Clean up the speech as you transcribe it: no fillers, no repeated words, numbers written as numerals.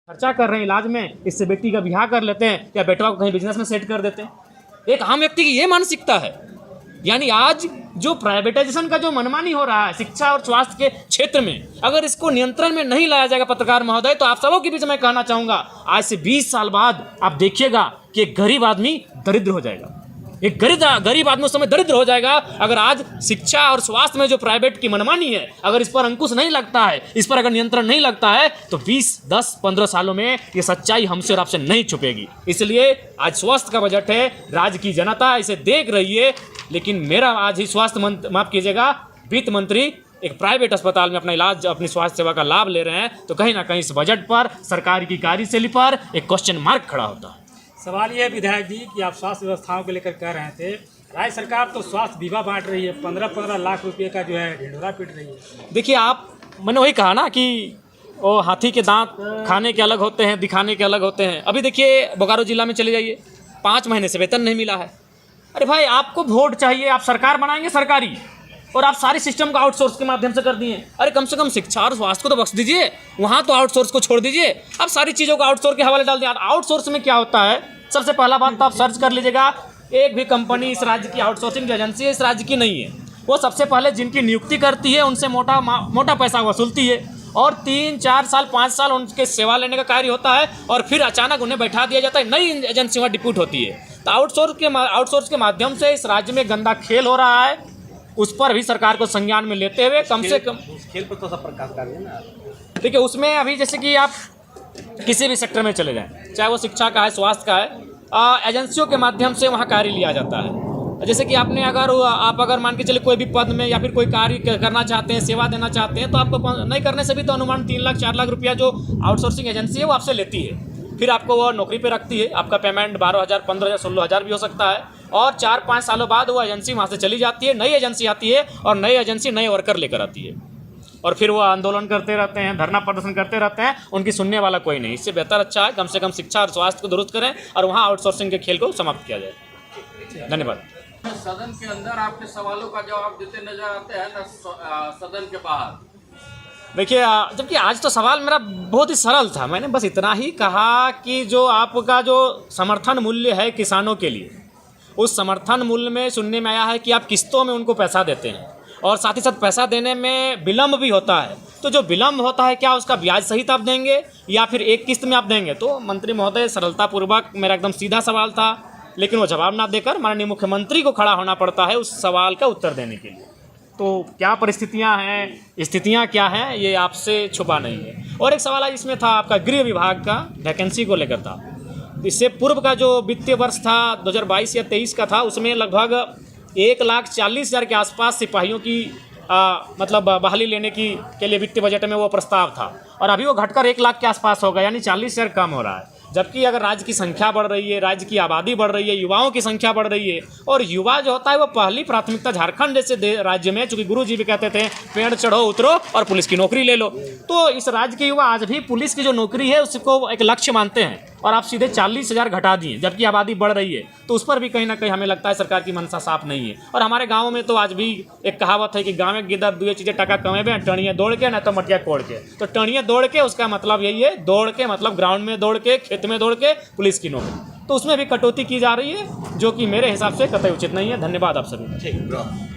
खर्चा कर रहे हैं इलाज में, इससे बेटी का ब्याह कर लेते हैं या बेटवा को कहीं बिजनेस में सेट कर देते हैं। एक आम व्यक्ति की ये मानसिकता है। यानी आज जो प्राइवेटाइजेशन का जो मनमानी हो रहा है शिक्षा और स्वास्थ्य के क्षेत्र में, अगर इसको नियंत्रण में नहीं लाया जाएगा पत्रकार महोदय, तो आप सबों के बीच में कहना चाहूँगा, आज से 20 साल बाद आप देखिएगा कि एक गरीब आदमी दरिद्र हो जाएगा। एक गरीब आदमी उस समय दरिद्र हो जाएगा अगर आज शिक्षा और स्वास्थ्य में जो प्राइवेट की मनमानी है, अगर इस पर अंकुश नहीं लगता है, इस पर अगर नियंत्रण नहीं लगता है, तो 20, 10, 15 सालों में ये सच्चाई हमसे और आपसे नहीं छुपेगी। इसलिए आज स्वास्थ्य का बजट है, राज्य की जनता इसे देख रही है, लेकिन मेरा आज ही स्वास्थ्य मंत्री, माफ कीजिएगा, वित्त मंत्री एक प्राइवेट अस्पताल में अपना इलाज, अपनी स्वास्थ्य सेवा का लाभ ले रहे हैं, तो कहीं ना कहीं इस बजट पर, सरकार की कार्यशैली पर एक क्वेश्चन मार्क खड़ा होता है। सवाल ये है विधायक जी कि आप स्वास्थ्य व्यवस्थाओं को लेकर कह रहे थे, राज्य सरकार तो स्वास्थ्य बीमा बांट रही है, 15-15 लाख रुपए का जो है ढिंढोरा पीट रही है। देखिए मैंने वही कहा ना कि वो हाथी के दांत खाने के अलग होते हैं, दिखाने के अलग होते हैं। अभी देखिए बोकारो जिला में चले जाइए, 5 महीने से वेतन नहीं मिला है। अरे भाई, आपको वोट चाहिए, आप सरकार बनाएंगे सरकारी, और आप सारी सिस्टम को आउटसोर्स के माध्यम से कर दिए। अरे कम से कम शिक्षा और स्वास्थ्य को तो बख्श दीजिए, वहाँ तो आउटसोर्स को छोड़ दीजिए, आप सारी चीज़ों को आउटसोर्स के हवाले डाल दिए। आउटसोर्स में क्या होता है, सबसे पहला बात तो आप सर्च कर लीजिएगा, एक भी कंपनी इस राज्य की आउटसोर्सिंग जो एजेंसी है इस राज्य की नहीं है। वो सबसे पहले जिनकी नियुक्ति करती है उनसे मोटा पैसा वसूलती है, और 3, 4 साल, 5 साल उनके सेवा लेने का कार्य होता है, और फिर अचानक उन्हें बैठा दिया जाता है, नई एजेंसी वहाँ डिप्यूट होती है। तो आउटसोर्स के माध्यम से इस राज्य में गंदा खेल हो रहा है, उस पर भी सरकार को संज्ञान में लेते हुए कम से कम उस खेल पर तो सब प्रकाश डालिए ना। देखिए, उसमें अभी जैसे कि आप किसी भी सेक्टर में चले जाएं, चाहे वो शिक्षा का है, स्वास्थ्य का है, एजेंसियों के माध्यम से वहाँ कार्य लिया जाता है। जैसे कि आप अगर मान के चले कोई भी पद में या फिर कोई कार्य करना चाहते हैं, सेवा देना चाहते हैं, तो आपको नहीं करने से भी तो अनुमान 3 लाख 4 लाख रुपया जो आउटसोर्सिंग एजेंसी है वो आपसे लेती है। फिर आपको वो नौकरी पे रखती है, आपका पेमेंट 12,000, 15,000, 16,000 भी हो सकता है, और 4-5 सालों बाद वो एजेंसी वहाँ से चली जाती है, नई एजेंसी आती है, और नई एजेंसी नए वर्कर लेकर आती है, और फिर वो आंदोलन करते रहते हैं, धरना प्रदर्शन करते रहते हैं, उनकी सुनने वाला कोई नहीं। इससे बेहतर अच्छा है कम से कम शिक्षा और स्वास्थ्य को दुरुस्त करें और वहाँ आउटसोर्सिंग के खेल को समाप्त किया जाए। धन्यवाद। सदन के अंदर आपके सवालों का जवाब देते नजर आते हैं ना सदन के बाहर? देखिए, जबकि आज तो सवाल मेरा बहुत ही सरल था, मैंने बस इतना ही कहा कि जो आपका जो समर्थन मूल्य है किसानों के लिए, उस समर्थन मूल्य में सुनने में आया है कि आप किस्तों में उनको पैसा देते हैं, और साथ ही साथ पैसा देने में विलम्ब भी होता है। तो जो विलम्ब होता है, क्या उसका ब्याज सहित आप देंगे या फिर एक किस्त में आप देंगे? तो मंत्री महोदय सरलतापूर्वक, मेरा एकदम सीधा सवाल था, लेकिन वो जवाब ना देकर माननीय मुख्यमंत्री को खड़ा होना पड़ता है उस सवाल का उत्तर देने के लिए। तो क्या परिस्थितियां हैं, स्थितियां क्या हैं, ये आपसे छुपा नहीं है। और एक सवाल इसमें था आपका गृह विभाग का वैकेंसी को लेकर था। इससे पूर्व का जो वित्तीय वर्ष था 2022 या 23 का था, उसमें लगभग 1,40,000 के आसपास सिपाहियों की मतलब बहाली लेने के लिए वित्तीय बजट में वो प्रस्ताव था, और अभी वो घटकर 1 लाख के आसपास हो गया, यानी 40,000 कम हो रहा है। जबकि अगर राज्य की संख्या बढ़ रही है, राज्य की आबादी बढ़ रही है, युवाओं की संख्या बढ़ रही है, और युवा जो होता है वो पहली प्राथमिकता झारखंड जैसे राज्य में, चूँकि गुरु जी भी कहते थे पेड़ चढ़ो उतरो और पुलिस की नौकरी ले लो, तो इस राज्य के युवा आज भी पुलिस की जो नौकरी है उसको एक लक्ष्य मानते हैं, और आप सीधे 40,000 घटा दिए, जबकि आबादी बढ़ रही है। तो उस पर भी कहीं ना कहीं हमें लगता है सरकार की मंशा साफ नहीं है। और हमारे गाँव में तो आज भी एक कहावत है कि गाँव में गिद्दा 2 चीज़ें टका कमेबे, टणियाँ दौड़ के ना तो मटिया कोड़ के। तो टणियाँ दौड़ के, उसका मतलब यही है, दौड़ के मतलब ग्राउंड में दौड़ के, खेत में दौड़ के पुलिस की नौकरी, तो उसमें भी कटौती की जा रही है, जो कि मेरे हिसाब से कतई उचित नहीं है। धन्यवाद आप सभी। ठीक।